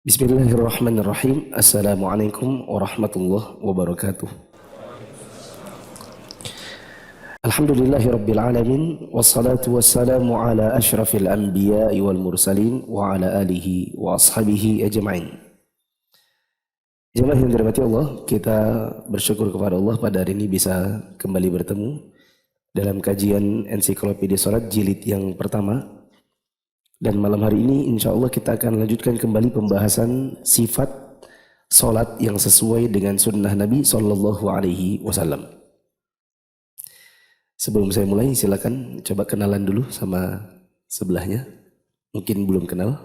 Bismillahirrahmanirrahim. Assalamualaikum warahmatullahi wabarakatuh. Alhamdulillahirabbil alamin wassalatu wassalamu ala asyrafil anbiya'i wal mursalin wa ala alihi wa ashabihi ajma'in. Jemaah yang dirahmati Allah, kita bersyukur kepada Allah pada hari ini bisa kembali bertemu dalam kajian Ensiklopedia Salat jilid yang pertama. Dan malam hari ini insya Allah kita akan lanjutkan kembali pembahasan sifat solat yang sesuai dengan sunnah Nabi Sallallahu Alaihi Wasallam. Sebelum saya mulai silakan coba kenalan dulu sama sebelahnya. Mungkin belum kenal.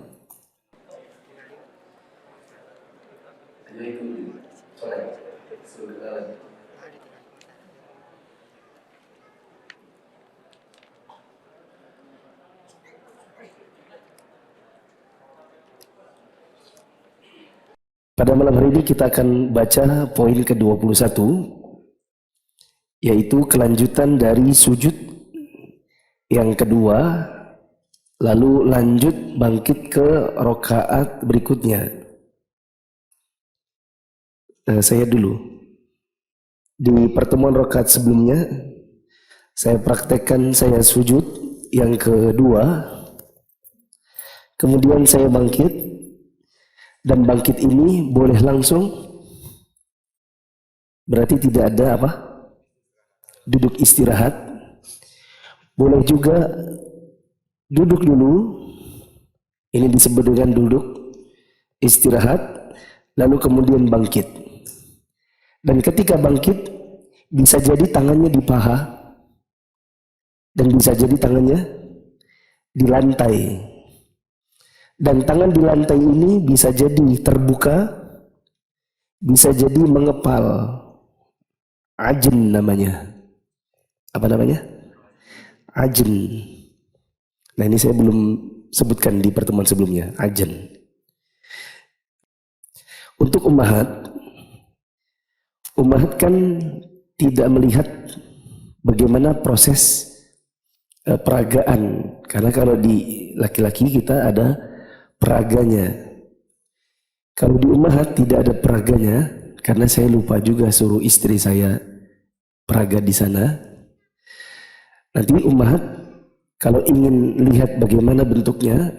Pada malam hari ini kita akan baca poin ke-21, yaitu kelanjutan dari sujud yang kedua, lalu lanjut bangkit ke rakaat berikutnya. Saya dulu, di pertemuan rakaat sebelumnya, saya praktekkan saya sujud yang kedua, kemudian saya bangkit. Dan bangkit ini boleh langsung, berarti tidak ada apa? Duduk istirahat. Boleh juga duduk dulu, ini disebut dengan duduk istirahat, lalu kemudian bangkit. Dan ketika bangkit, bisa jadi tangannya di paha, dan bisa jadi tangannya di lantai. Dan tangan di lantai ini bisa jadi terbuka, bisa jadi mengepal. Ajn namanya. Apa namanya? Ajn. Nah ini saya belum sebutkan di pertemuan sebelumnya. Ajn. Untuk ummahat kan tidak melihat bagaimana proses peragaan. Karena kalau di laki-laki kita ada peraganya. Kalau di ummahat tidak ada peraganya, karena saya lupa juga suruh istri saya peraga di sana. Nanti ummahat kalau ingin lihat bagaimana bentuknya,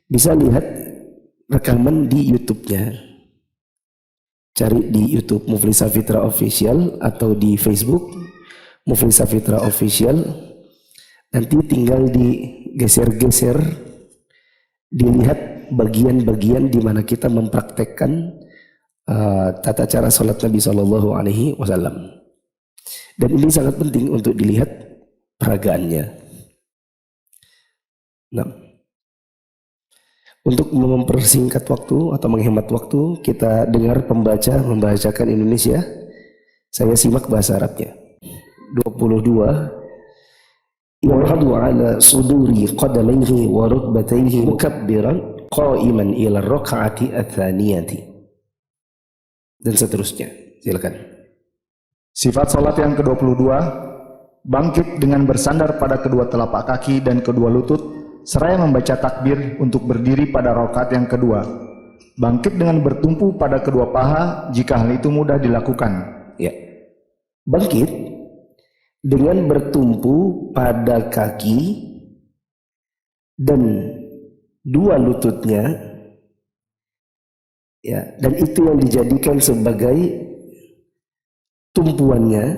bisa lihat rekaman di YouTube-nya. Cari di YouTube Muflisah Fitra Official atau di Facebook Muflisah Fitra Official. Nanti tinggal digeser-geser, dilihat bagian-bagian di mana kita mempraktekkan tata cara salat Nabi Sallallahu Alaihi Wasallam. Dan ini sangat penting untuk dilihat peragaannya. Nah, untuk mempersingkat waktu atau menghemat waktu, kita dengar pembaca membacakan Indonesia. Saya simak bahasa Arabnya. 22. Yahadu ala suduri qadamaihi wa rukbataihi mukabbiran qa'iman ila raka'ati ats-tsaniyati. Dan seterusnya. Silakan. Sifat salat yang ke-22, bangkit dengan bersandar pada kedua telapak kaki dan kedua lutut seraya membaca takbir untuk berdiri pada rakaat yang kedua. Bangkit dengan bertumpu pada kedua paha jika hal itu mudah dilakukan. Ya. Bangkit dengan bertumpu pada kaki dan dua lututnya, ya, dan itu yang dijadikan sebagai tumpuannya,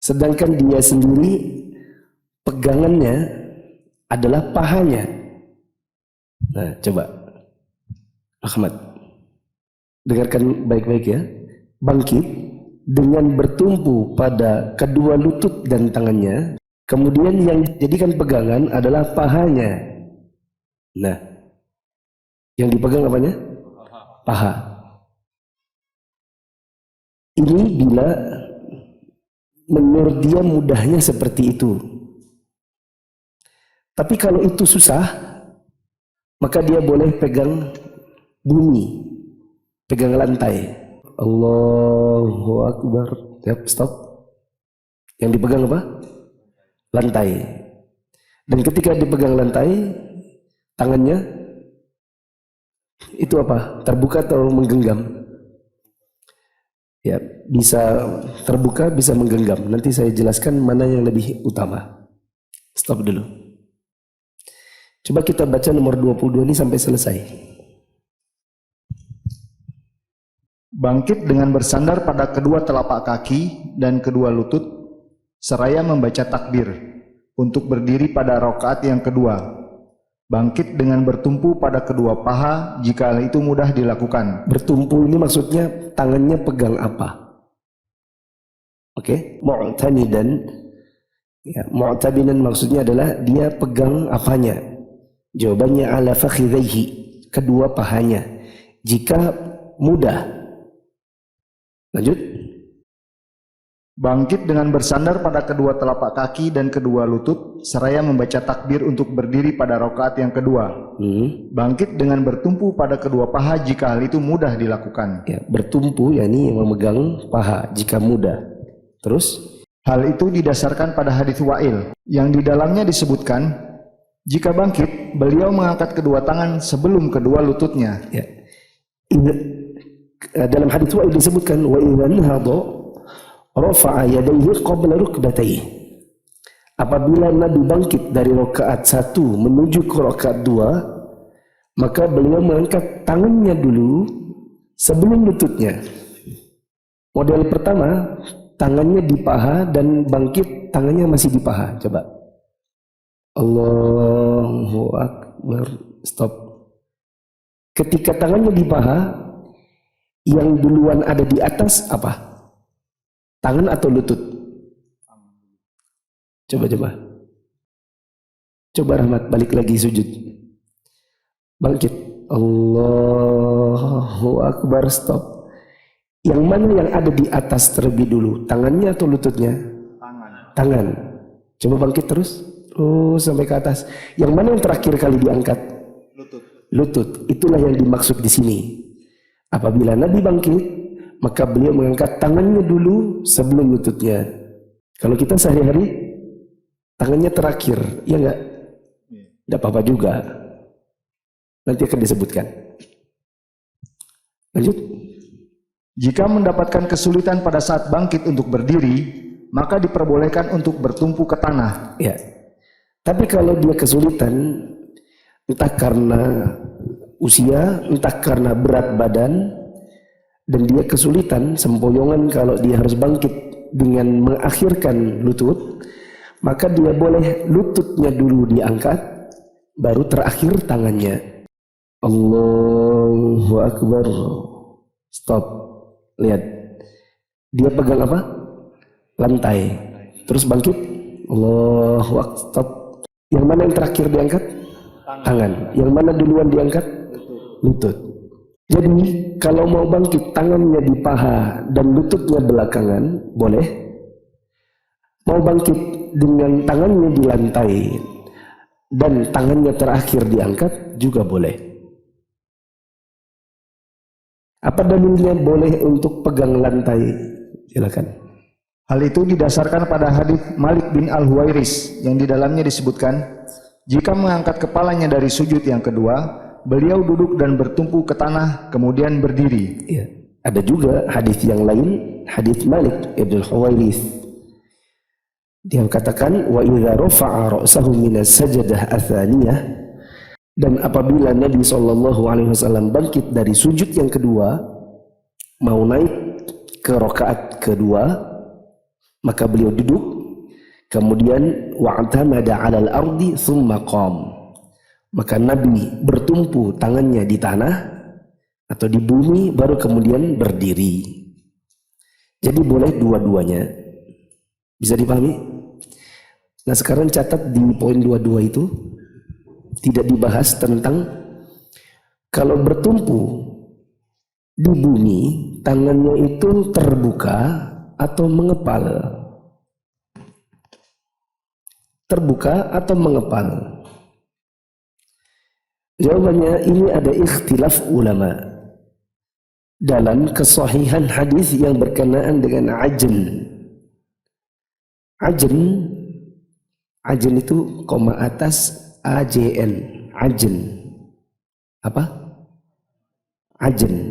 sedangkan dia sendiri pegangannya adalah pahanya. Nah, coba Ahmad dengarkan baik-baik ya. Bangkit dengan bertumpu pada kedua lutut dan tangannya, kemudian yang dijadikan pegangan adalah pahanya. Nah, yang dipegang apanya? Paha. Ini bila menurut dia mudahnya seperti itu. Tapi kalau itu susah, maka dia boleh pegang bumi, pegang lantai. Allahu Akbar. Yap, stop. Yang dipegang apa? Lantai. Dan ketika dipegang lantai, tangannya Itu apa? Terbuka atau menggenggam? Ya, bisa terbuka, bisa menggenggam. Nanti saya jelaskan mana yang lebih utama. Stop dulu. Coba kita baca nomor 22 ini sampai selesai. Bangkit dengan bersandar pada kedua telapak kaki dan kedua lutut, seraya membaca takbir untuk berdiri pada rakaat yang kedua. Bangkit dengan bertumpu pada kedua paha jika hal itu mudah dilakukan. Bertumpu ini maksudnya tangannya pegang apa? Oke, mu'tamidan. Ya, mu'tamidan maksudnya adalah dia pegang apanya? Jawabannya ala fakhidhaihi, kedua pahanya. Jika mudah. Lanjut. Bangkit dengan bersandar pada kedua telapak kaki dan kedua lutut, seraya membaca takbir untuk berdiri pada rakaat yang kedua. Bangkit dengan bertumpu pada kedua paha jika hal itu mudah dilakukan. Ya, bertumpu yakni memegang paha jika mudah. Terus, hal itu didasarkan pada hadis Wa'il yang di dalamnya disebutkan, jika bangkit, beliau mengangkat kedua tangan sebelum kedua lututnya. Ya. Dalam hadis Wa'il disebutkan wa idhan hadha rafa'a yadayhi qabla rukbatayhi. Apabila Nabi bangkit dari rakaat 1 menuju ke rakaat 2, maka beliau mengangkat tangannya dulu sebelum lututnya. Model pertama, tangannya di paha dan bangkit tangannya masih di paha. Coba. Allahu Akbar. Stop. Ketika tangannya di paha, yang duluan ada di atas apa? Tangan atau lutut? Coba. Coba Rahmat, balik lagi sujud. Bangkit. Allahu Akbar, stop. Yang mana yang ada di atas terlebih dulu? Tangannya atau lututnya? Tangan. Coba bangkit terus. Oh, sampai ke atas. Yang mana yang terakhir kali diangkat? Lutut. Itulah yang dimaksud di sini. Apabila Nabi bangkit, maka beliau mengangkat tangannya dulu sebelum lututnya. Kalau kita sehari-hari, tangannya terakhir, ya enggak? Tidak apa-apa juga. Nanti akan disebutkan. Lanjut. Jika mendapatkan kesulitan pada saat bangkit untuk berdiri, maka diperbolehkan untuk bertumpu ke tanah. Ya. Tapi kalau dia kesulitan, entah karena usia, entah karena berat badan, dan dia kesulitan, sempoyongan kalau dia harus bangkit dengan mengakhirkan lutut, maka dia boleh lututnya dulu diangkat, baru terakhir tangannya. Allahu Akbar. Stop. Lihat. Dia pegang apa? Lantai. Terus bangkit. Allahu Akbar. Stop. Yang mana yang terakhir diangkat? Tangan. Yang mana duluan diangkat? Lutut. Jadi kalau mau bangkit tangannya di paha dan lututnya belakangan, boleh. Mau bangkit dengan tangannya di lantai dan tangannya terakhir diangkat, juga boleh. Apa dalilnya boleh untuk pegang lantai? Silakan. Hal itu didasarkan pada hadis Malik bin Al-Huwairis yang di dalamnya disebutkan, jika mengangkat kepalanya dari sujud yang kedua, beliau duduk dan bertumpu ke tanah, kemudian berdiri. Ya. Ada juga hadis yang lain, hadis Malik bin Al-Huwairis. Dia katakan, wa idza rafa'a ra'sahu minas sajdah atsaniyah, dan apabila Nabi SAW bangkit dari sujud yang kedua, mau naik ke rakaat kedua, maka beliau duduk, kemudian wa'tamada 'alal ardi tsumma qam. Maka Nabi bertumpu tangannya di tanah atau di bumi, baru kemudian berdiri. Jadi boleh dua-duanya. Bisa dipahami? Nah sekarang catat di poin 22 itu tidak dibahas tentang kalau bertumpu di bumi, tangannya itu terbuka atau mengepal. Terbuka atau mengepal. Jawabannya ini ada ikhtilaf ulama dalam kesahihan hadis yang berkenaan dengan ajn. Ajn itu koma atas ajn. Ajn. Apa? Ajen.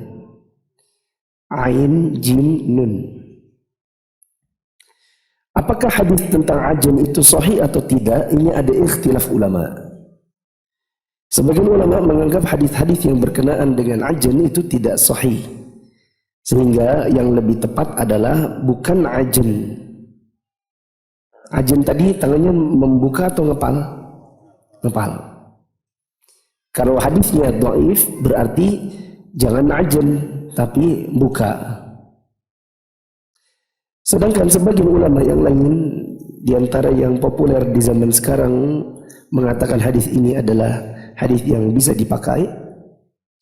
Ain, jim, nun. Apakah hadis tentang ajen itu sahih atau tidak? Ini ada ikhtilaf ulama. Sebagian ulama menganggap hadis-hadis yang berkenaan dengan ajen itu tidak sahih. Sehingga yang lebih tepat adalah bukan ajen. Ajen tadi tangannya membuka atau ngepal? Ngepal. Kalau hadisnya dhaif berarti jangan ajen tapi buka. Sedangkan sebagian ulama yang lain di antara yang populer di zaman sekarang mengatakan hadis ini adalah hadis yang bisa dipakai,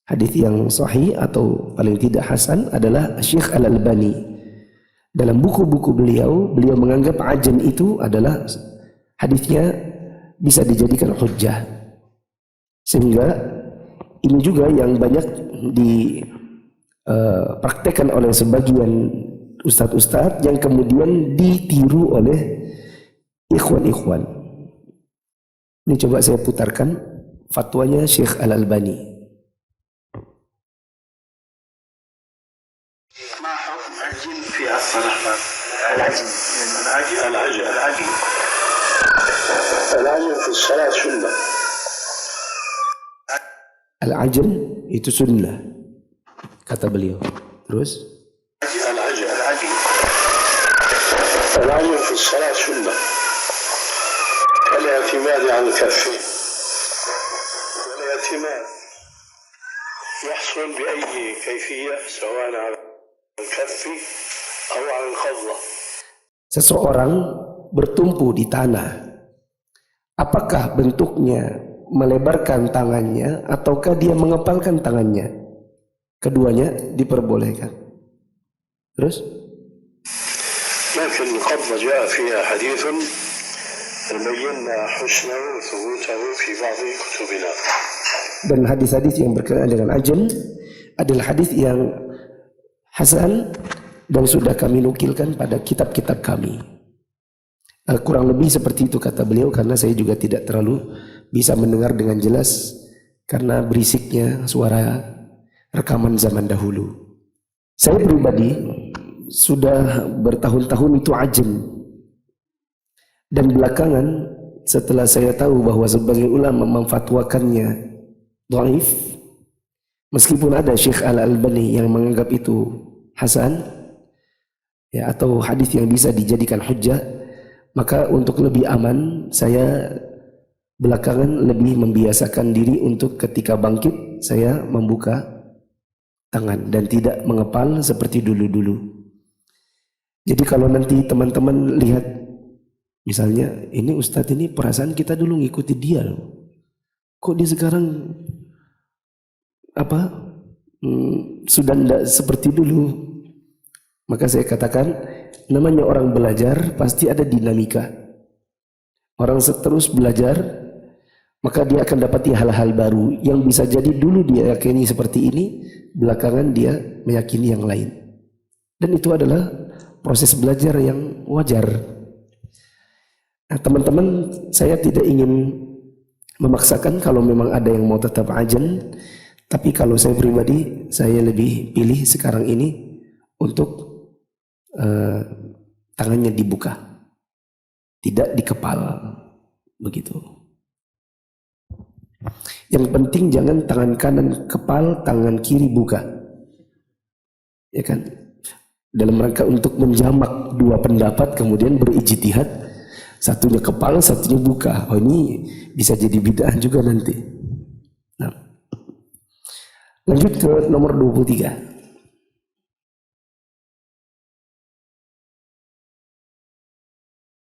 hadis yang sahih atau paling tidak hasan adalah Syekh Al-Albani. Dalam buku-buku beliau menganggap ajen itu adalah hadisnya bisa dijadikan hujjah. Sehingga ini juga yang banyak dipraktekkan oleh sebagian ustadz-ustadz yang kemudian ditiru oleh ikhwan-ikhwan. Ini coba saya putarkan fatwanya Syekh Al-Albani. ما حكم العجن في الصلاة؟ العجن في الصلاة سنة. Al-ajn itu sunnah kata beliau. Terus العجن في الصلاة سنة الاعتماد على الكفين والاعتماد يحصل بأي كيفية سواء على الكف أو على الخضة. Seseorang bertumpu di tanah, apakah bentuknya melebarkan tangannya ataukah dia mengepalkan tangannya? Keduanya diperbolehkan. Terus لكن القبضة جاء فيها حديث بينا حسنه وثبوته في بعض كتبنا. Dan hadis-hadis yang berkenaan dengan ajn adalah hadis yang hasan dan sudah kami nukilkan pada kitab-kitab kami. Kurang lebih seperti itu kata beliau, karena saya juga tidak terlalu bisa mendengar dengan jelas karena berisiknya suara rekaman zaman dahulu. Saya pribadi sudah bertahun-tahun itu ajn, dan belakangan setelah saya tahu bahwa sebagian ulama memfatwakannya dhaif, meskipun ada Syekh Al-Albani yang menganggap itu hasan ya, atau hadis yang bisa dijadikan hujjah, maka untuk lebih aman saya belakangan lebih membiasakan diri untuk ketika bangkit saya membuka tangan dan tidak mengepal seperti dulu-dulu. Jadi kalau nanti teman-teman lihat misalnya, ini Ustadz ini perasaan kita dulu ngikuti dia loh, kok dia sekarang sudah tidak seperti dulu, maka saya katakan namanya orang belajar pasti ada dinamika. Orang terus belajar maka dia akan dapati hal-hal baru yang bisa jadi dulu dia yakini seperti ini, belakangan dia meyakini yang lain. Dan itu adalah proses belajar yang wajar. Nah, teman-teman, saya tidak ingin memaksakan kalau memang ada yang mau tetap ajn, tapi kalau saya pribadi, saya lebih pilih sekarang ini untuk tangannya dibuka, tidak dikepal, begitu. Yang penting jangan tangan kanan kepal, tangan kiri buka, ya kan? Dalam rangka untuk menjamak dua pendapat kemudian berijtihad, satunya kepal, satunya buka. Oh, ini bisa jadi bid'ah juga nanti. Nah, lanjut ke nomor 23.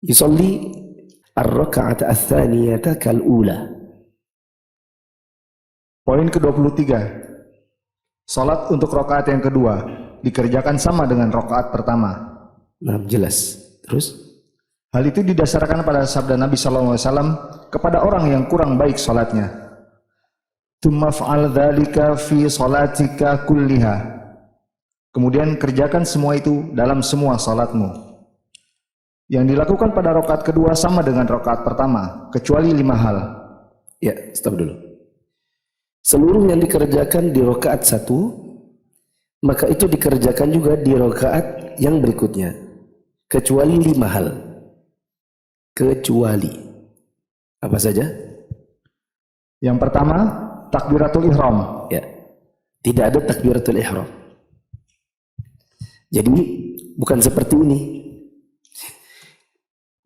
Yusalli ar-raka'ata ats-tsaniyata kal-ula. Poin ke-23. Salat untuk rakaat yang kedua dikerjakan sama dengan rakaat pertama. Nah, jelas. Terus hal itu didasarkan pada sabda Nabi SAW kepada orang yang kurang baik salatnya. Tsumma fa'al dzalika fi salatika kulliha. Kemudian kerjakan semua itu dalam semua salatmu. Yang dilakukan pada rakaat kedua sama dengan rakaat pertama, kecuali 5 hal. ya, stop dulu. Seluruh yang dikerjakan di rakaat 1 maka itu dikerjakan juga di rakaat yang berikutnya, kecuali 5 hal. Kecuali apa saja? Yang pertama, takbiratul ihram. Ya, tidak ada takbiratul ihram. Jadi bukan seperti ini.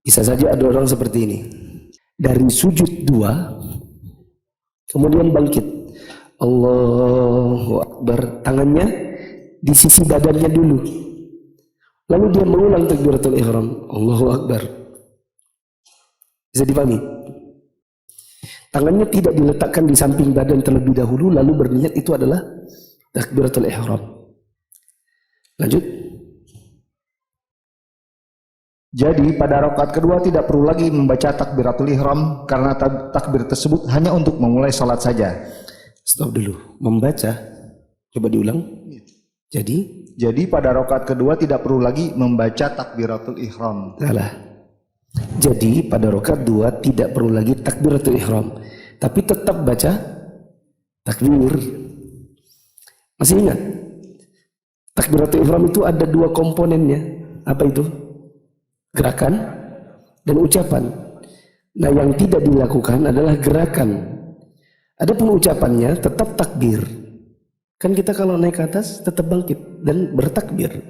Bisa saja ada orang seperti ini. Dari sujud 2, kemudian bangkit. Allahu Akbar. Tangannya di sisi badannya dulu. Lalu dia mengulang takbiratul ihram. Allahu Akbar. Bisa dipahami? Tangannya tidak diletakkan di samping badan terlebih dahulu, lalu berniat itu adalah takbiratul ihram. Lanjut. Jadi pada rakaat kedua tidak perlu lagi membaca takbiratul ihram karena takbir tersebut hanya untuk memulai salat saja. Stop dulu. Membaca. Coba diulang. Jadi pada rakaat kedua tidak perlu lagi membaca takbiratul ihram. salah. Jadi pada rakaat 2 tidak perlu lagi takbiratul ihram, tapi tetap baca takbir. Masih ingat? Takbiratul ihram itu ada 2 komponennya. Apa itu? Gerakan dan ucapan. Nah, yang tidak dilakukan adalah gerakan. Adapun ucapannya tetap takbir. Kan kita kalau naik ke atas tetap bangkit dan bertakbir.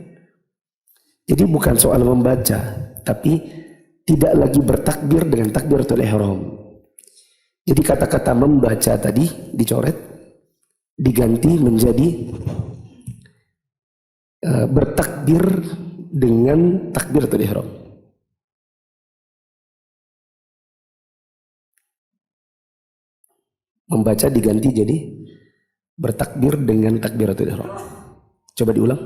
Jadi bukan soal membaca, tapi tidak lagi bertakbir dengan takbiratul ihram. Jadi kata-kata membaca tadi dicoret, diganti menjadi bertakbir dengan takbiratul ihram. Membaca diganti jadi bertakbir dengan takbiratul ihram. Coba diulang.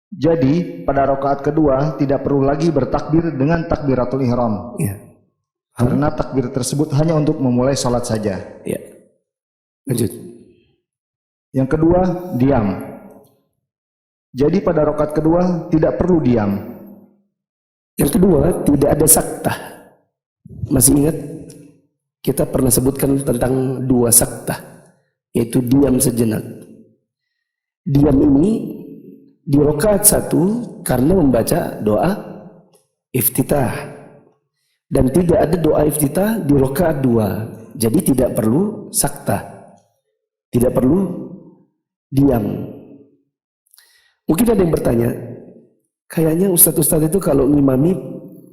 Jadi pada rakaat kedua tidak perlu lagi bertakbir dengan takbiratul ihram. Ya. Karena takbir tersebut hanya untuk memulai salat saja. Ya. Lanjut. Yang kedua, diam. Jadi pada rakaat kedua tidak perlu diam. Yang kedua, tidak ada saktah. Masih ingat? Kita pernah sebutkan tentang 2 saktah, yaitu diam sejenak. Diam ini di rakaat 1 karena membaca doa iftitah, dan tidak ada doa iftitah di rakaat 2. Jadi tidak perlu saktah, tidak perlu diam. Mungkin ada yang bertanya, kayaknya ustadz-ustadz itu kalau ngimami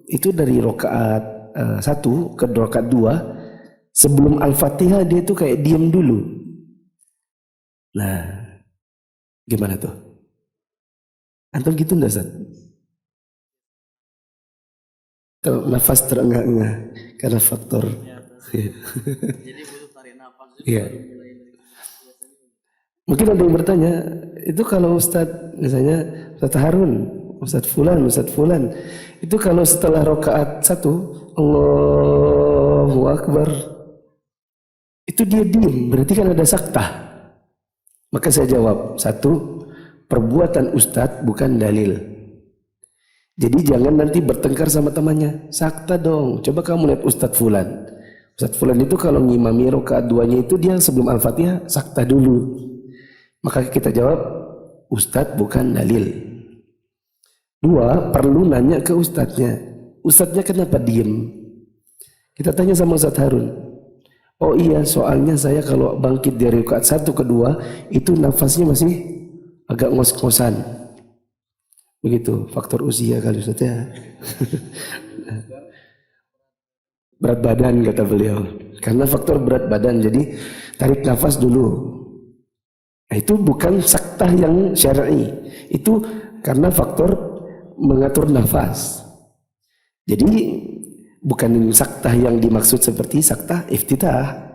itu dari rakaat 1 ke rakaat 2, sebelum Al-Fatihah dia itu kayak diam dulu. Nah, gimana tuh? Antum gitu enggak, Ustaz? Nafas terengah-engah karena faktor. Jadi butuh tarik nafas. Iya. Mungkin ada yang bertanya, itu kalau Ustaz, misalnya Ustaz Harun, Ustaz Fulan, itu kalau setelah rakaat 1, Allahu Akbar, itu dia diam, berarti kan ada saktah. Maka saya jawab, 1, perbuatan Ustadz bukan dalil. Jadi jangan nanti bertengkar sama temannya, sakta dong. Coba kamu lihat Ustadz Fulan. Ustadz Fulan itu kalau ngimami rakaat 2-nya itu dia sebelum Al-Fatihah sakta dulu. Maka kita jawab, Ustadz bukan dalil. 2, perlu nanya ke Ustadznya. Ustadznya kenapa diem? Kita tanya sama Ustadz Harun. Oh iya, soalnya saya kalau bangkit dari rakaat 1 ke 2 itu nafasnya masih agak ngos-ngosan. Begitu, faktor usia kali Ustaz ya. Berat badan kata beliau. Karena faktor berat badan, jadi tarik nafas dulu. Nah, itu bukan saktah yang syar'i. Itu karena faktor mengatur nafas. Jadi bukan saktah yang dimaksud seperti saktah iftitah.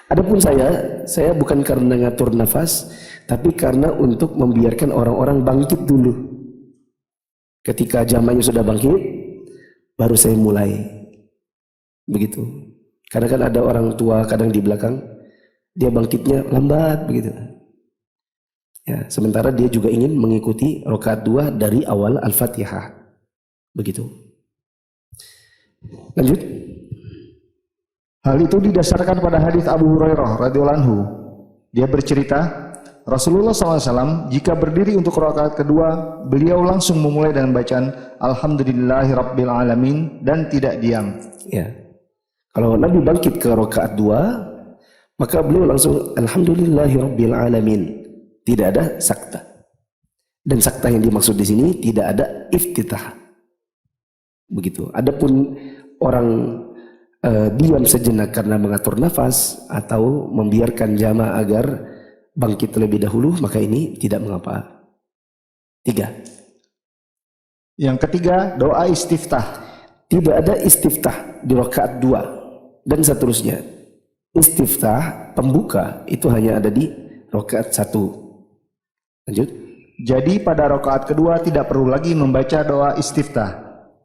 Adapun saya bukan karena ngatur nafas, tapi karena untuk membiarkan orang-orang bangkit dulu. Ketika jamaahnya sudah bangkit, baru saya mulai. Begitu. Karena kan ada orang tua kadang di belakang, dia bangkitnya lambat begitu. Ya, sementara dia juga ingin mengikuti rakaat 2 dari awal Al-Fatihah. Begitu. Lanjut. Hal itu didasarkan pada hadis Abu Hurairah radhiyallahu anhu. Dia bercerita, Rasulullah SAW jika berdiri untuk rakaat kedua, beliau langsung memulai dengan bacaan Alhamdulillahirabbil alamin dan tidak diam. Ya. Kalau Nabi bangkit ke rakaat 2, maka beliau langsung Alhamdulillahirabbil alamin. Tidak ada sakta. Dan sakta yang dimaksud di sini tidak ada iftitah. Begitu. Adapun orang diam sejenak karena mengatur nafas atau membiarkan jamaah agar bangkit terlebih dahulu, maka ini tidak mengapa. 3. Yang ketiga, doa istiftah. Tidak ada istiftah di rakaat 2 dan seterusnya. Istiftah pembuka itu hanya ada di rakaat 1. Lanjut. Jadi pada rakaat kedua tidak perlu lagi membaca doa istiftah,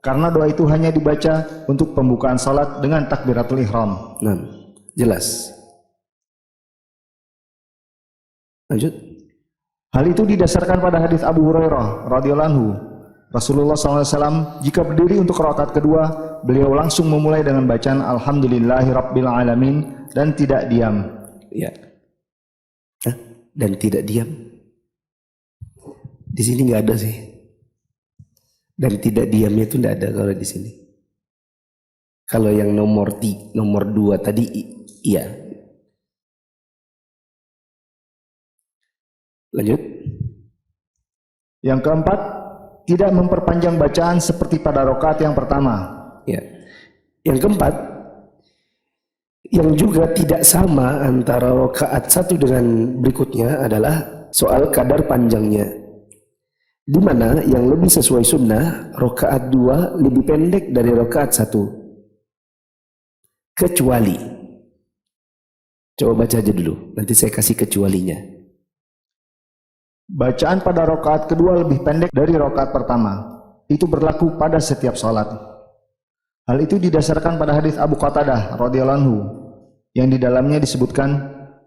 karena doa itu hanya dibaca untuk pembukaan salat dengan takbiratul ihram. Nah, jelas. Lanjut. Hal itu didasarkan pada hadis Abu Hurairah radhiyallahu anhu. Rasulullah SAW jika berdiri untuk rakaat kedua, beliau langsung memulai dengan bacaan Alhamdulillahirabbil alamin dan tidak diam. Ya. Dan tidak diam. Di sini nggak ada sih. Dan tidak diamnya itu nggak ada kalau di sini. Kalau yang nomor 2 tadi iya. Lanjut. Yang keempat, tidak memperpanjang bacaan seperti pada rakaat yang pertama. Ya. Yang keempat, yang juga tidak sama antara rakaat 1 dengan berikutnya adalah soal kadar panjangnya. Di mana yang lebih sesuai sunnah, rakaat 2 lebih pendek dari rakaat 1. Kecuali, coba baca aja dulu, nanti saya kasih kecualinya. Bacaan pada rakaat kedua lebih pendek dari rakaat pertama. Itu berlaku pada setiap salat. Hal itu didasarkan pada hadis Abu Qatadah radhiyallahu anhu, yang di dalamnya disebutkan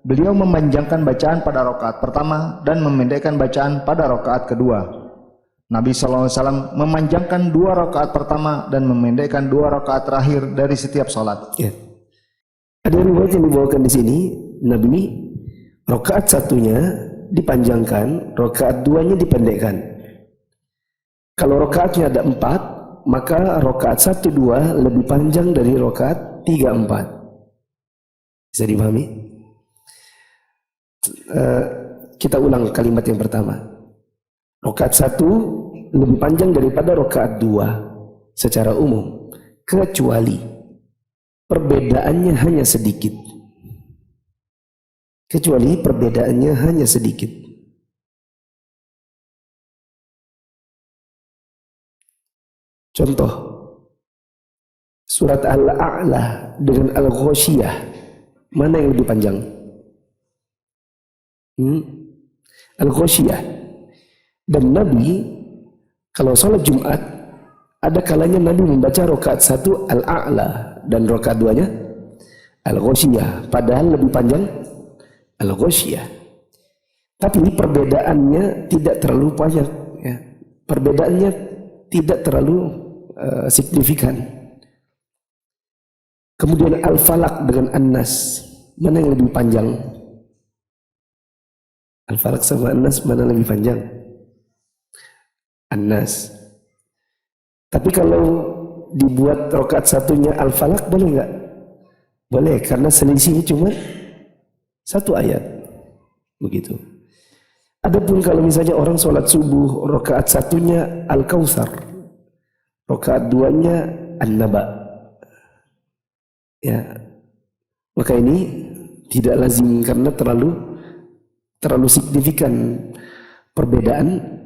beliau memanjangkan bacaan pada rakaat pertama dan memendekkan bacaan pada rakaat kedua. Nabi SAW memanjangkan 2 rakaat pertama dan memendekkan 2 rakaat terakhir dari setiap salat. Ya. Ada riwayat yang dibawakan di sini, Nabi rakaat 1-nya dipanjangkan, rakaat 2-nya dipendekkan. Kalau rakaatnya ada 4, maka rakaat 1-2 lebih panjang dari rakaat 3-4. Bisa dipahami? Kita ulang kalimat yang pertama. Rakaat 1 lebih panjang daripada rakaat 2 secara umum, kecuali perbedaannya hanya sedikit. Kecuali perbedaannya hanya sedikit. Contoh, surat Al-A'la dengan Al-Ghoshiyah, mana yang lebih panjang? Al-Ghoshiyah. Dan Nabi kalau sholat Jumat, ada kalanya Nabi membaca rakaat 1 Al-A'la dan rakaat 2-nya Al-Ghoshiyah, padahal lebih panjang Al-Ghoshiyah. Tapi perbedaannya tidak terlalu banyak, ya. Perbedaannya tidak terlalu signifikan. Kemudian Al-Falaq dengan An-Nas, mana yang lebih panjang? Al-Falaq sama An-Nas mana lebih panjang? An-Nas. Tapi kalau dibuat rakaat 1-nya Al-Falaq boleh nggak? Boleh, karena selisihnya cuma 1 ayat. Begitu. Adapun kalau misalnya orang sholat subuh, rakaat 1-nya Al-Kautsar, rakaat 2-nya An-Naba, ya, maka ini tidak lazim karena terlalu signifikan perbedaan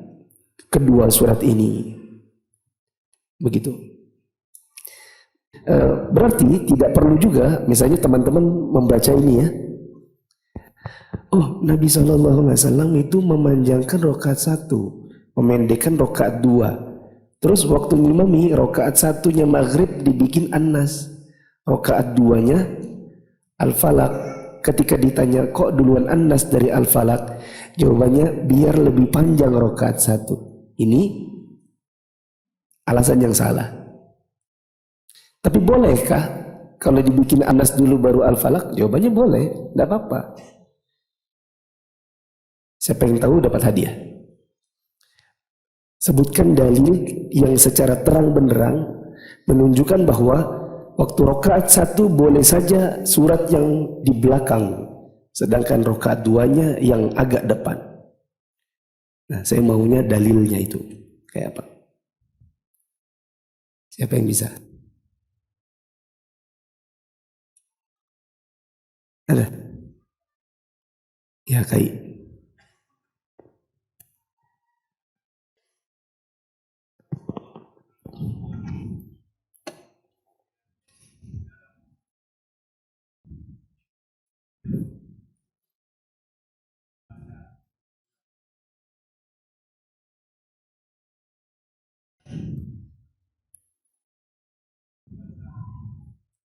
kedua surat ini. Begitu. Berarti tidak perlu juga misalnya teman-teman membaca ini ya. Oh, Nabi SAW itu memanjangkan rakaat 1, memendekkan rakaat 2. Terus waktu ngimami rakaat 1-nya maghrib dibikin An-Nas, rakaat 2-nya Al-Falaq. Ketika ditanya kok duluan An-Nas dari Al-Falaq, jawabannya biar lebih panjang rakaat 1. Ini alasan yang salah. Tapi bolehkah kalau dibikin An-Nas dulu baru Al-Falaq? Jawabannya boleh, tidak apa-apa. Siapa yang tahu dapat hadiah. Sebutkan dalil yang secara terang benderang menunjukkan bahwa waktu rakaat 1 boleh saja surat yang di belakang, sedangkan rakaat 2-nya yang agak depan. Nah, saya maunya dalilnya itu kayak apa? Siapa yang bisa? Ada? Ya, Kai.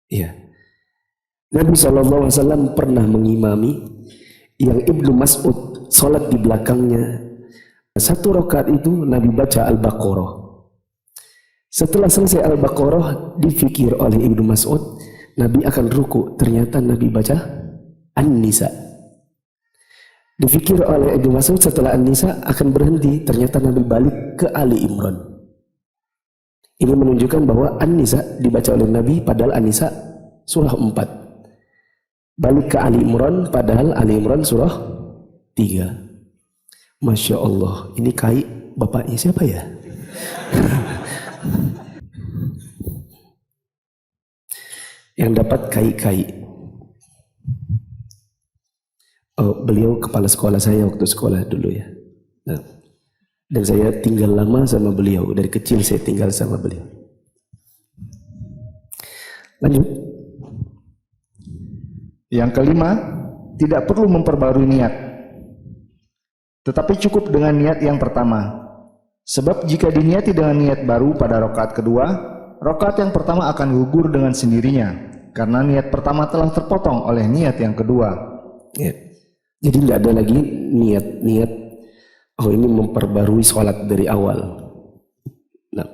Iya. Nabi SAW pernah mengimami yang Ibnu Mas'ud sholat di belakangnya. 1 rakaat itu Nabi baca Al-Baqarah. Setelah selesai Al-Baqarah, difikir oleh Ibnu Mas'ud, Nabi akan ruku. Ternyata Nabi baca An-Nisa. Difikir oleh Ibnu Mas'ud setelah An-Nisa akan berhenti. Ternyata Nabi balik ke Ali Imran. Ini menunjukkan bahwa An-Nisa dibaca oleh Nabi padahal An-Nisa surah 4. Balik ke Ali Imran padahal Ali Imran surah 3. Masya Allah, ini Kai bapaknya siapa ya? Yang dapat Kai. Oh, beliau kepala sekolah saya waktu sekolah dulu ya. Nah, dan saya tinggal lama sama beliau. Dari kecil saya tinggal sama beliau. Lanjut. Yang kelima, tidak perlu memperbarui niat, tetapi cukup dengan niat yang pertama. Sebab jika diniati dengan niat baru pada rakaat kedua, rakaat yang pertama akan gugur dengan sendirinya, karena niat pertama telah terpotong oleh niat yang kedua. Ya. Jadi tidak ada lagi niat, oh ini memperbarui sholat dari awal. Nah,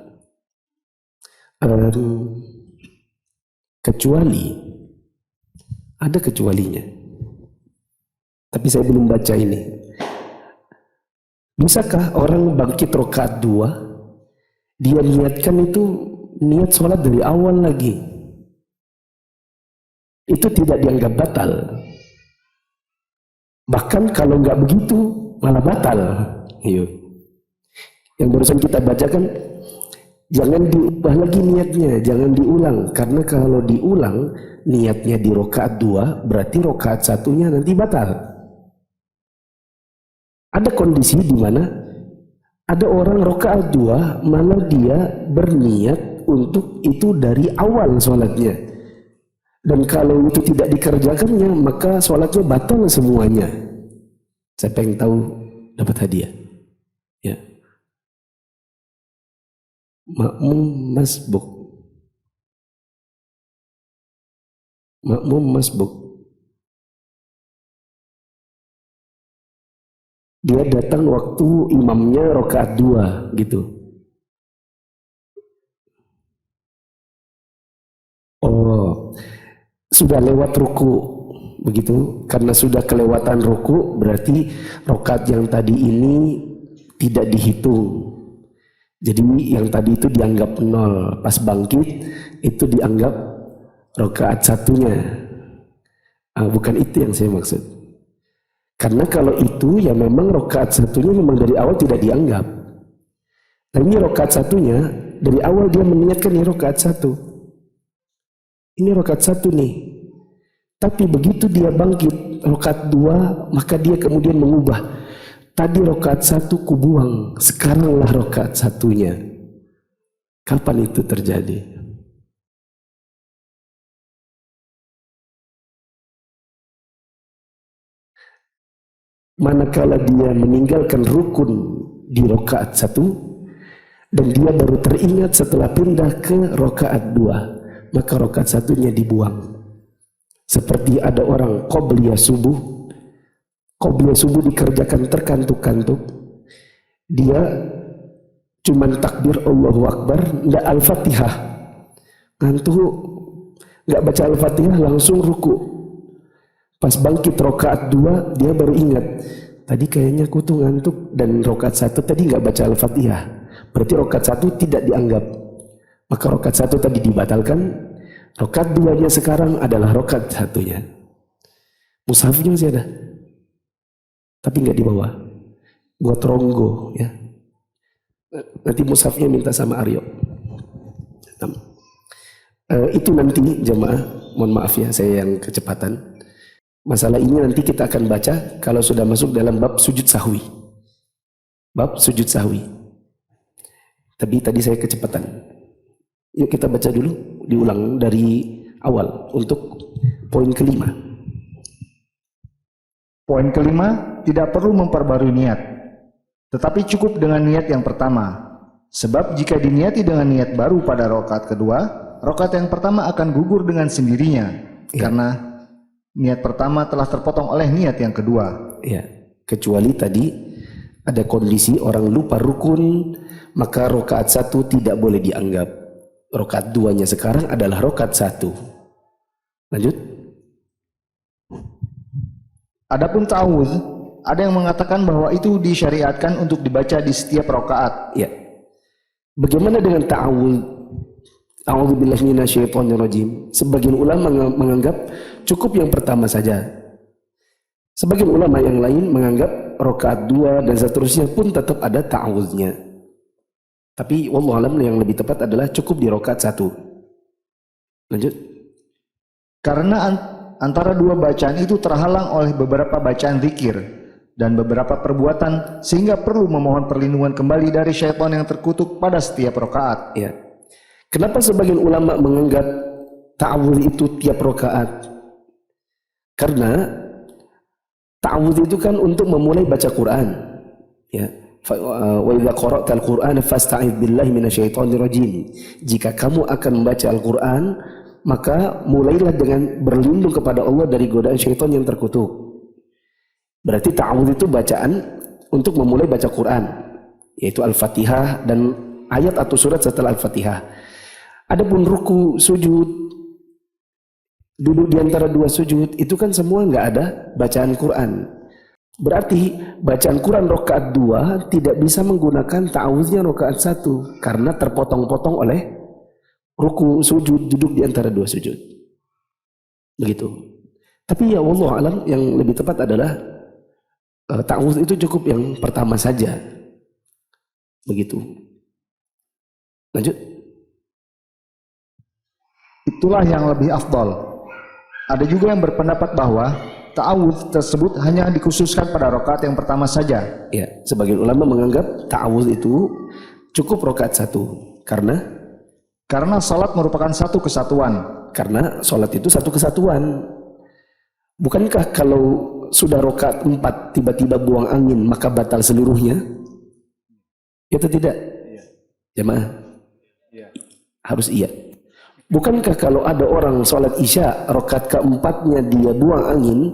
kecuali ada kecualinya, tapi saya belum baca ini. Bisakah orang bangkit rakaat 2, dia niatkan itu niat sholat dari awal lagi? Itu tidak dianggap batal. Bahkan kalau nggak begitu malah batal. Yang barusan kita bacakan, jangan diubah lagi niatnya, jangan diulang. Karena kalau diulang niatnya di rakaat 2, berarti rakaat 1-nya nanti batal. Ada kondisi di mana ada orang rakaat 2 malah dia berniat untuk itu dari awal sholatnya. Dan kalau itu tidak dikerjakannya, maka sholatnya batal semuanya. Siapa yang tahu dapat hadiah? Ya. Makmum masbuk. Dia datang waktu imamnya rakaat 2 gitu. Oh, sudah lewat ruku begitu. Karena sudah kelewatan ruku, berarti rakaat yang tadi ini tidak dihitung. Jadi yang tadi itu dianggap 0. Pas bangkit itu dianggap rakaat 1-nya. Bukan itu yang saya maksud. Karena kalau itu ya memang rakaat 1-nya memang dari awal tidak dianggap. Nah ini rakaat 1-nya dari awal dia meniatkan ini rakaat 1. Ini rakaat 1 nih. Tapi begitu dia bangkit rakaat 2, maka dia kemudian mengubah. Tadi rakaat 1 kubuang, sekaranglah rakaat 1-nya. Kapan itu terjadi? Manakala dia meninggalkan rukun di rakaat 1 dan dia baru teringat setelah pindah ke rakaat 2, maka rakaat 1-nya dibuang. Seperti ada orang qobliyah subuh dikerjakan terkantuk-kantuk, dia cuman takbir Allahu Akbar, enggak Al-Fatihah, ngantuk, enggak baca Al-Fatihah, langsung ruku. Pas bangkit rakaat 2 dia baru ingat, tadi kayaknya aku tuh ngantuk dan rokaat 1 tadi nggak baca Al-Fatihah. Berarti rokaat 1 tidak dianggap. Maka rokaat 1 tadi dibatalkan. Rokaat 2-nya sekarang adalah rokaat 1-nya. Mushafnya masih ada, tapi nggak dibawa. Buat ronggo ya. Nanti mushafnya minta sama Aryo. Itu nanti jemaah, mohon maaf ya saya yang kecepatan. Masalah ini nanti kita akan baca kalau sudah masuk dalam bab sujud sahwi. Bab sujud sahwi. Tapi tadi saya kecepatan. Yuk kita baca dulu, diulang dari awal untuk poin kelima. Poin kelima, tidak perlu memperbarui niat, tetapi cukup dengan niat yang pertama. Sebab jika diniati dengan niat baru pada rakaat kedua, rakaat yang pertama akan gugur dengan sendirinya, karena niat pertama telah terpotong oleh niat yang kedua. Ya, kecuali tadi ada kondisi orang lupa rukun, maka rakaat 1 tidak boleh dianggap. Rakaat 2-nya sekarang adalah rakaat 1. Lanjut. Adapun ta'awudz, ada yang mengatakan bahwa itu disyariatkan untuk dibaca di setiap rakaat. Ya. Bagaimana dengan ta'awudz? A'udzubillahi minasyaitonirrajim. Sebagian ulama menganggap cukup yang pertama saja. Sebagian ulama yang lain menganggap rakaat 2 dan seterusnya pun tetap ada ta'awudznya. Tapi wallahu alam yang lebih tepat adalah cukup di rakaat 1. Lanjut. Karena antara dua bacaan itu terhalang oleh beberapa bacaan zikir dan beberapa perbuatan, sehingga perlu memohon perlindungan kembali dari syaitan yang terkutuk pada setiap rakaat. Ya. Kenapa sebagian ulama menganggap ta'awudz itu tiap rakaat? Karena ta'awudz itu kan untuk memulai baca Quran. Ya. Wa idza qara'tal Qur'ana fasta'idz billahi minasyaitonir rajim. Jika kamu akan membaca Al-Qur'an, maka mulailah dengan berlindung kepada Allah dari godaan syaitan yang terkutuk. Berarti ta'awudz itu bacaan untuk memulai baca Quran, yaitu Al-Fatihah dan ayat atau surat setelah Al-Fatihah. Adapun ruku, sujud, duduk di antara dua sujud, itu kan semua nggak ada bacaan Quran. Berarti bacaan Quran rakaat 2 tidak bisa menggunakan ta'awudznya rakaat 1 karena terpotong-potong oleh ruku, sujud, duduk di antara dua sujud. Begitu. Tapi ya wallahu alam yang lebih tepat adalah ta'awudz itu cukup yang pertama saja. Begitu. Lanjut. Itulah yang lebih afdal. Ada juga yang berpendapat bahwa ta'awudz tersebut hanya dikhususkan pada rakaat yang pertama saja. Ya, sebagian ulama menganggap ta'awudz itu cukup rakaat 1 karena salat merupakan satu kesatuan. Karena salat itu satu kesatuan. Bukankah kalau sudah rakaat 4 tiba-tiba buang angin maka batal seluruhnya? Itu tidak? Jemaah? Harus iya. Bukankah kalau ada orang sholat isya rakaat keempatnya dia buang angin,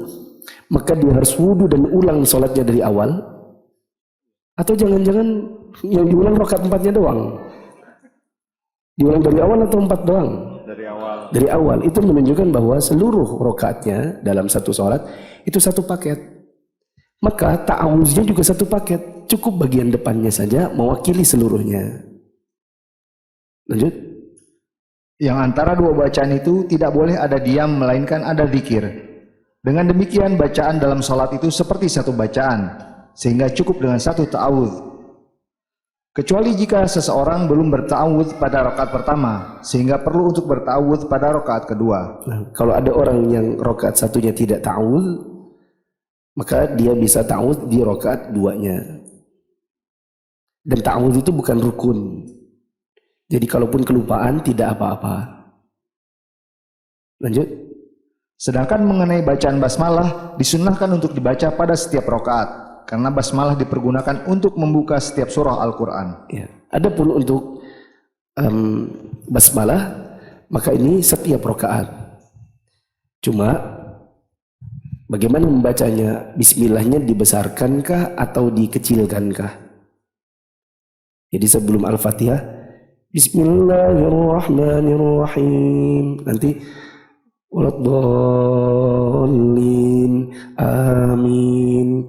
maka dia harus wudu dan ulang sholatnya dari awal? Atau jangan-jangan yang diulang rakaat 4-nya doang? Diulang dari awal atau 4 doang? Dari awal. Dari awal. Itu menunjukkan bahwa seluruh rakaatnya dalam satu sholat itu satu paket. Maka ta'awudznya juga satu paket. Cukup bagian depannya saja mewakili seluruhnya. Lanjut. Yang antara dua bacaan itu tidak boleh ada diam melainkan ada zikir. Dengan demikian bacaan dalam salat itu seperti satu bacaan, sehingga cukup dengan satu ta'awudz. Kecuali jika seseorang belum berta'awudz pada rakaat pertama, sehingga perlu untuk berta'awudz pada rakaat kedua. Nah, kalau ada orang yang rakaat 1-nya tidak ta'awudz, maka dia bisa ta'awudz di rakaat 2-nya. Dan ta'awudz itu bukan rukun. Jadi kalaupun kelupaan tidak apa-apa. Lanjut. Sedangkan mengenai bacaan basmalah disunnahkan untuk dibaca pada setiap rakaat, karena basmalah dipergunakan untuk membuka setiap surah Al-Quran. Ya. Adapun untuk basmalah, maka ini setiap rakaat. Cuma bagaimana membacanya? Bismillahnya dibesarkankah atau dikecilkankah? Jadi sebelum Al-Fatihah Bismillahirrahmanirrahim. Nanti waladhdallin. Amin.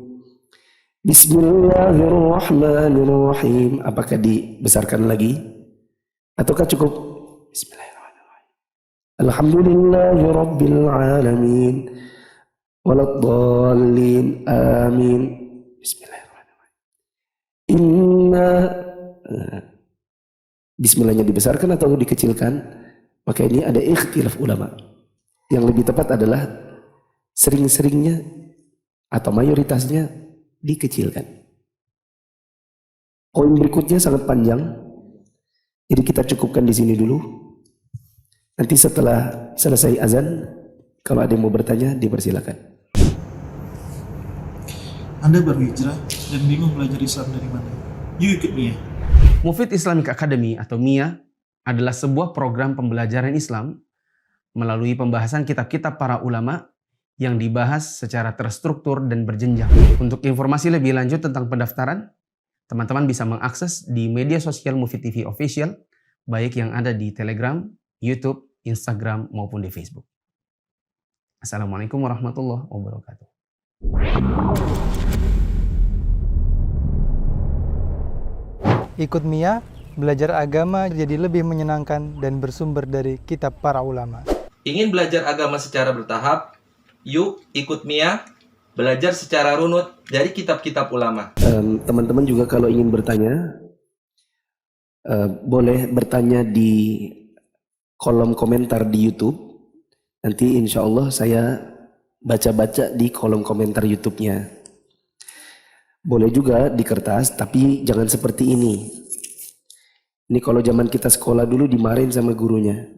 Bismillahirrahmanirrahim. Apakah dibesarkan lagi? Ataukah cukup? Bismillahirrahmanirrahim. Alhamdulillahirrabbilalamin. Waladdallin. Amin. Bismillahirrahmanirrahim. Inna. Bismillahnya dibesarkan atau dikecilkan? Maka ini ada ikhtilaf ulama. Yang lebih tepat adalah sering-seringnya atau mayoritasnya dikecilkan. Poin berikutnya sangat panjang, jadi kita cukupkan di sini dulu. Nanti setelah selesai azan, kalau ada yang mau bertanya, dipersilakan. Anda baru hijrah dan bingung belajar Islam dari mana? Yuk ikut Mia. Mufid Islamic Academy atau MIA adalah sebuah program pembelajaran Islam melalui pembahasan kitab-kitab para ulama yang dibahas secara terstruktur dan berjenjang. Untuk informasi lebih lanjut tentang pendaftaran, teman-teman bisa mengakses di media sosial Mufid TV Official, baik yang ada di Telegram, YouTube, Instagram, maupun di Facebook. Assalamualaikum warahmatullahi wabarakatuh. Ikut Mia, belajar agama jadi lebih menyenangkan dan bersumber dari kitab para ulama. Ingin belajar agama secara bertahap? Yuk ikut Mia, belajar secara runut dari kitab-kitab ulama. Teman-teman juga kalau ingin bertanya, boleh bertanya di kolom komentar di YouTube. Nanti insya Allah saya baca-baca di kolom komentar YouTube-nya. Boleh juga di kertas, tapi jangan seperti ini. Ini kalau zaman kita sekolah dulu dimarahin sama gurunya.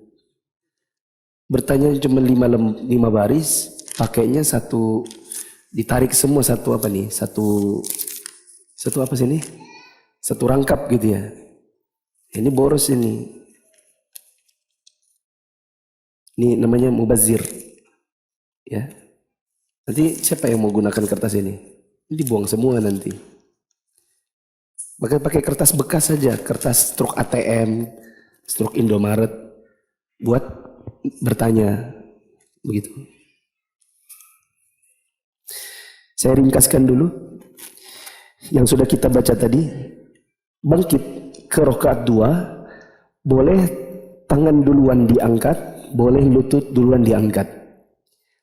Bertanya cuma 5 baris, pakainya satu, ditarik semua satu apa nih? Satu apa sih ini? Satu rangkap gitu ya. Ini boros ini. Ini namanya mubazir. Ya. Nanti siapa yang mau gunakan kertas ini? Ini dibuang semua nanti. Maka pakai kertas bekas saja, kertas struk ATM, struk Indomaret, buat bertanya, begitu. Saya ringkaskan dulu yang sudah kita baca tadi. Bangkit ke rakaat 2, boleh tangan duluan diangkat, boleh lutut duluan diangkat.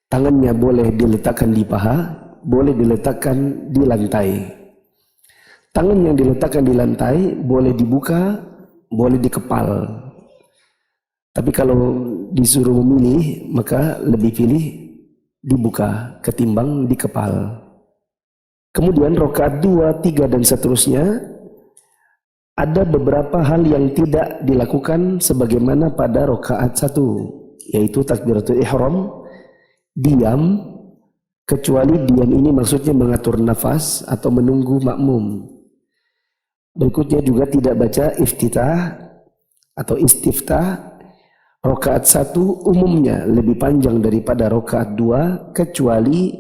Tangannya boleh diletakkan di paha, boleh diletakkan di lantai. Tangan yang diletakkan di lantai boleh dibuka, boleh dikepal. Tapi kalau disuruh memilih, maka lebih pilih dibuka ketimbang dikepal. Kemudian rakaat 2, 3 dan seterusnya ada beberapa hal yang tidak dilakukan sebagaimana pada rakaat 1, yaitu takbiratul ihram, diam. Kecuali diam ini maksudnya mengatur nafas atau menunggu makmum. Berikutnya juga tidak baca iftitah atau istiftah. Rakaat 1 umumnya lebih panjang daripada rakaat 2 kecuali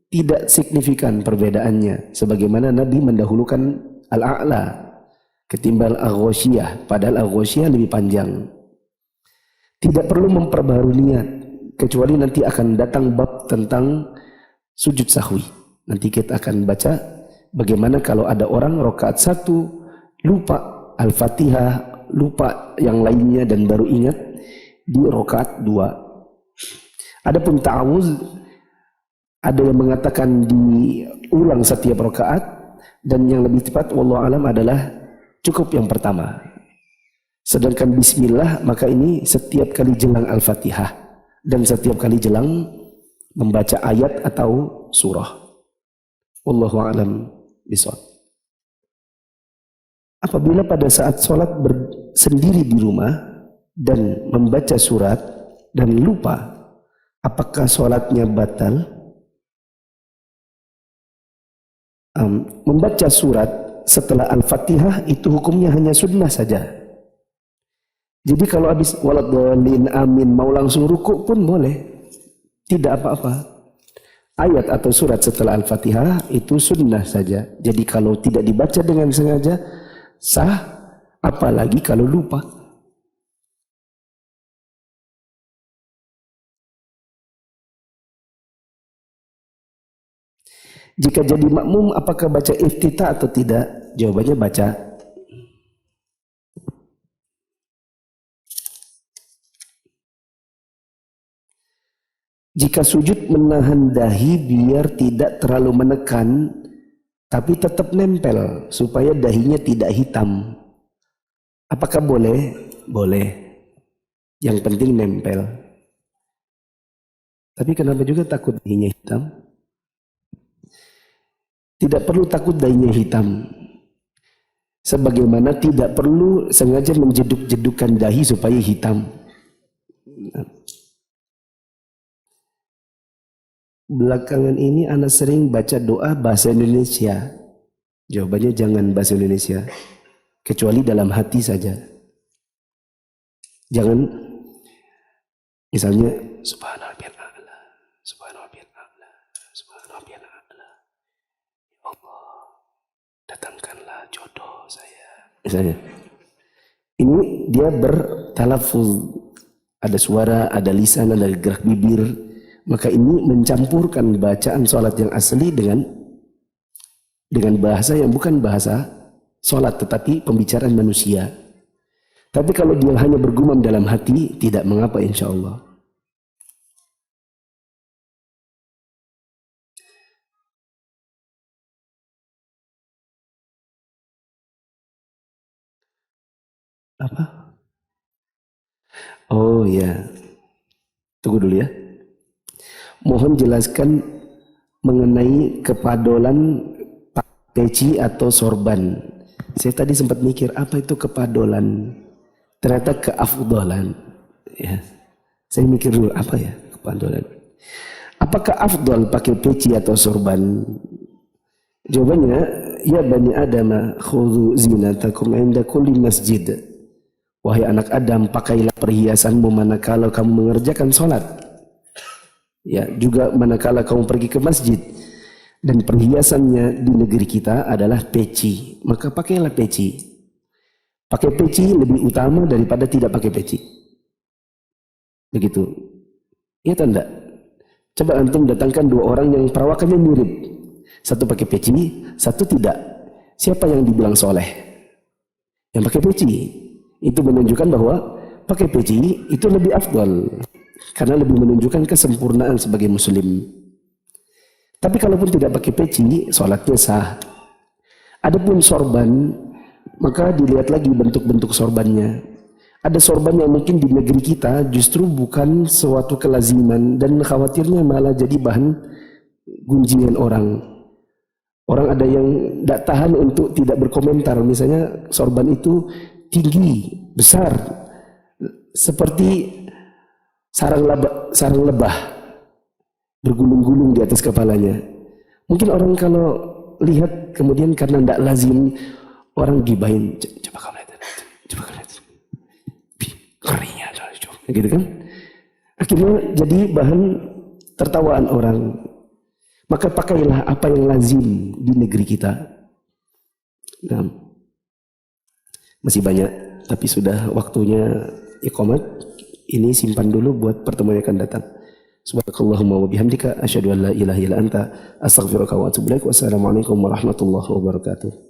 tidak signifikan perbedaannya. Sebagaimana Nabi mendahulukan al-a'la ketimbang al-ghasyiyah, padahal al-ghasyiyah lebih panjang. Tidak perlu memperbarui niat kecuali nanti akan datang bab tentang sujud sahwi. Nanti kita akan baca bagaimana kalau ada orang rakaat 1 lupa Al-Fatihah, lupa yang lainnya dan baru ingat di rakaat 2. Adapun ta'awuz, ada yang mengatakan diulang setiap rakaat, dan yang lebih tepat wallahu alam adalah cukup yang pertama. Sedangkan bismillah maka ini setiap kali jelang Al-Fatihah dan setiap kali jelang membaca ayat atau surah. Wallahu a'lam bishawab. Apabila pada saat sholat sendiri di rumah dan membaca surat dan lupa, apakah sholatnya batal? Membaca surat setelah Al-Fatihah itu hukumnya hanya sunnah saja. Jadi kalau habis waladhdallin amin mau langsung ruku pun boleh. Tidak apa-apa. Ayat atau surat setelah Al-Fatihah itu sunnah saja. Jadi kalau tidak dibaca dengan sengaja sah, apalagi kalau lupa. Jika jadi makmum, apakah baca iftitah atau tidak? Jawabannya baca. Jika sujud menahan dahi biar tidak terlalu menekan, tapi tetap nempel supaya dahinya tidak hitam. Apakah boleh? Boleh. Yang penting nempel. Tapi kenapa juga takut dahinya hitam? Tidak perlu takut dahinya hitam. Sebagaimana tidak perlu sengaja menjeduk-jedukkan dahi supaya hitam. Belakangan ini anak sering baca doa bahasa Indonesia. Jawabannya jangan bahasa Indonesia. Kecuali dalam hati saja. Jangan misalnya subhanarabbiyal a'la, subhanarabbiyal a'la, subhanarabbiyal a'la. Ya Allah, datangkanlah jodoh saya. Misalnya. Ini dia bertalafuz. Ada suara, ada lisan, ada gerak bibir. Maka ini mencampurkan bacaan sholat yang asli dengan bahasa yang bukan bahasa sholat, tetapi pembicaraan manusia. Tapi kalau dia hanya bergumam dalam hati, tidak mengapa insya Allah. Apa? Oh ya, tunggu dulu ya. Mohon jelaskan mengenai kepadolan peci atau sorban. Saya tadi sempat mikir apa itu kepadolan. Ternyata keafdolan. Ya. Saya mikir dulu apa ya kepadolan. Apakah afdol pakai peci atau sorban? Jawabannya, ya bani Adam, khudhu zinatakum inda kulli masjid. Wahai anak Adam, pakailah perhiasanmu manakala kamu mengerjakan sholat. Ya, juga manakala kamu pergi ke masjid. Dan perhiasannya di negeri kita adalah peci. Maka pakailah peci. Pakai peci lebih utama daripada tidak pakai peci. Begitu. Iya atau enggak? Coba antum datangkan dua orang yang perawakannya mirip. Satu pakai peci, satu tidak. Siapa yang dibilang soleh? Yang pakai peci. Itu menunjukkan bahwa pakai peci itu lebih afdal. Karena lebih menunjukkan kesempurnaan sebagai muslim. Tapi kalaupun tidak pakai peci, sholatnya sah. Adapun sorban, maka dilihat lagi bentuk-bentuk sorbannya. Ada sorban yang mungkin di negeri kita justru bukan suatu kelaziman dan khawatirnya malah jadi bahan gunjingan orang. Orang ada yang tidak tahan untuk tidak berkomentar. Misalnya sorban itu tinggi, besar, seperti sarang lebah bergulung-gulung di atas kepalanya. Mungkin orang kalau lihat kemudian karena tidak lazim, orang gibahin, coba kamu lihat, coba kamu lihat, kerinya, gitu kan? Akhirnya jadi bahan tertawaan orang. Maka pakailah apa yang lazim di negeri kita. Nah, masih banyak, tapi sudah waktunya iqamat. Ini simpan dulu buat pertemuan yang akan datang. Subhanakallahumma wa bihamdika asyhadu an la ilaha illa anta astaghfiruka wa atubu ilaik. Wassalamualaikum warahmatullahi wabarakatuh.